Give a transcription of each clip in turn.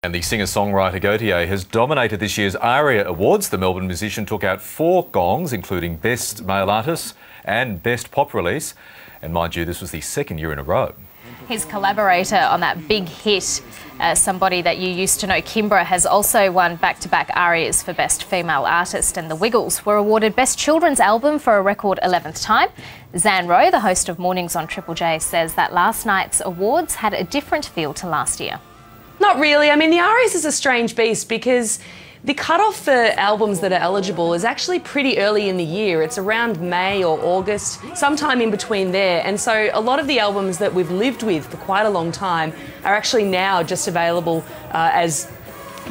And the singer-songwriter Gotye has dominated this year's ARIA Awards. The Melbourne musician took out 4 gongs, including Best Male Artist and Best Pop Release. And mind you, this was the 2nd year in a row. His collaborator on that big hit, somebody that you used to know, Kimbra, has also won back-to-back ARIAs for Best Female Artist, and the Wiggles were awarded Best Children's Album for a record 11th time. Zan Rowe, the host of Mornings on Triple J, says that last night's awards had a different feel to last year. Not really. I mean, the ARIAs is a strange beast because the cutoff for albums that are eligible is actually pretty early in the year. It's around May or August, sometime in between there. And so a lot of the albums that we've lived with for quite a long time are actually now just available as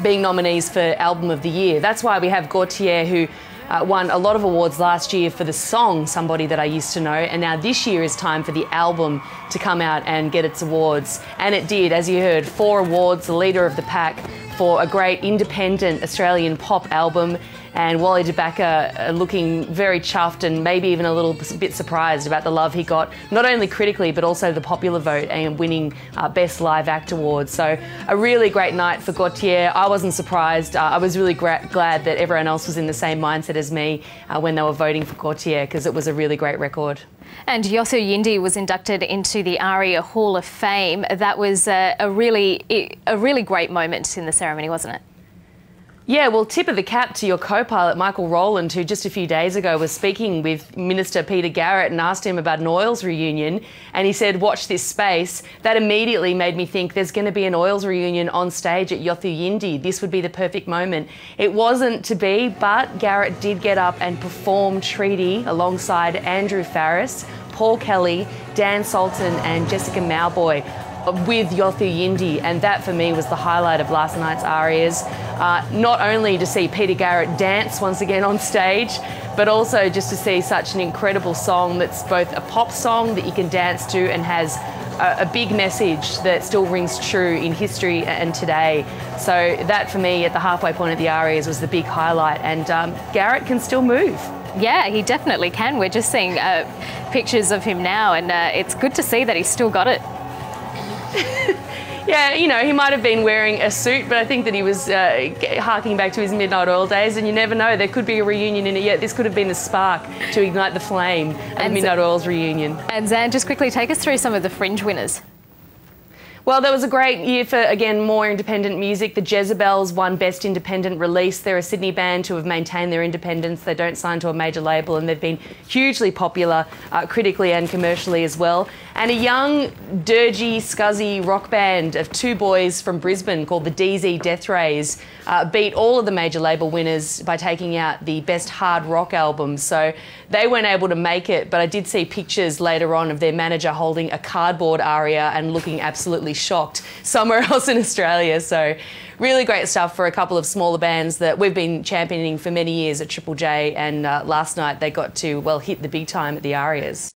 being nominees for Album of the Year. That's why we have Gotye, who won a lot of awards last year for the song Somebody That I Used to Know, and now this year is time for the album to come out and get its awards. And it did, as you heard, 4 awards, the leader of the pack for a great independent Australian pop album, and Wally DeBacker looking very chuffed and maybe even a little bit surprised about the love he got, not only critically but also the popular vote, and winning Best Live Act Award. So a really great night for Gotye. I wasn't surprised. I was really glad that everyone else was in the same mindset as me when they were voting for Gotye, because it was a really great record. And Yothu Yindi was inducted into the ARIA Hall of Fame. That was a really great moment in the ceremony, wasn't it? Yeah, well, tip of the cap to your co-pilot, Michael Rowland, who just a few days ago was speaking with Minister Peter Garrett and asked him about an oils reunion, and he said, watch this space. That immediately made me think there's going to be an oils reunion on stage at Yothu Yindi. This would be the perfect moment. It wasn't to be, but Garrett did get up and perform Treaty alongside Andrew Farriss, Paul Kelly, Dan Sultan and Jessica Mauboy with Yothu Yindi, and that for me was the highlight of last night's ARIAs. Not only to see Peter Garrett dance once again on stage, but also just to see such an incredible song that's both a pop song that you can dance to and has a big message that still rings true in history and today. So that for me at the halfway point of the ARIAs was the big highlight, and Garrett can still move. Yeah, he definitely can. We're just seeing pictures of him now, and it's good to see that he's still got it. Yeah, you know, he might have been wearing a suit, but I think that he was harking back to his Midnight Oil days, and you never know, there could be a reunion in it yet. This could have been the spark to ignite the flame of the Midnight Oils reunion. And Zan, just quickly take us through some of the Fringe winners. Well, that was a great year for, again, more independent music. The Jezebels won Best Independent Release. They're a Sydney band who have maintained their independence. They don't sign to a major label, and they've been hugely popular critically and commercially as well. And a young, dirgy, scuzzy rock band of 2 boys from Brisbane called the DZ Death Rays beat all of the major label winners by taking out the Best Hard Rock Album. So they weren't able to make it, but I did see pictures later on of their manager holding a cardboard ARIA and looking absolutely shocked somewhere else in Australia. So really great stuff for a couple of smaller bands that we've been championing for many years at Triple J, and last night they got to, well, hit the big time at the ARIAs.